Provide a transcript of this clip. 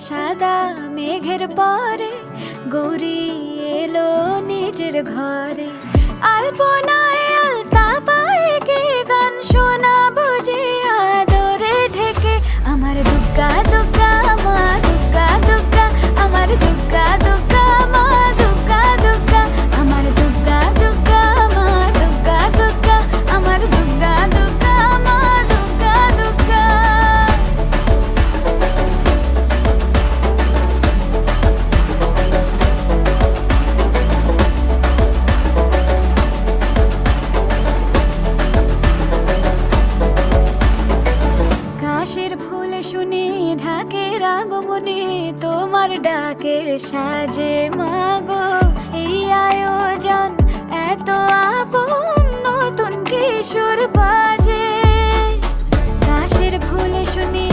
সাদা মেঘের পরে গৌরী এলো নিজের ঘরে। আলপনায় আলতা পায়ে কে গান শোনাবো যে আদরে ঢেকে। আমার দুগ্গা দুগ্গা মা দুগ্গা দুগ্গা, আমার দুগ্গা দুগ্গা মা দুগ্গা দুগ্গা, আমার দুগ্গা দুগ্গা মা দুগ্গা দুগ্গা, আমার দুগ্গা দুগ্গা মা দুগ্গা দুগ্গা। কাশের ফুল শুনি ঢাকের আগমনে, তোমার ডাকের সাজে মাগো এই আয়োজন এত আপন, নতুন কিশোর বাজে। কাশের ফুল শুনি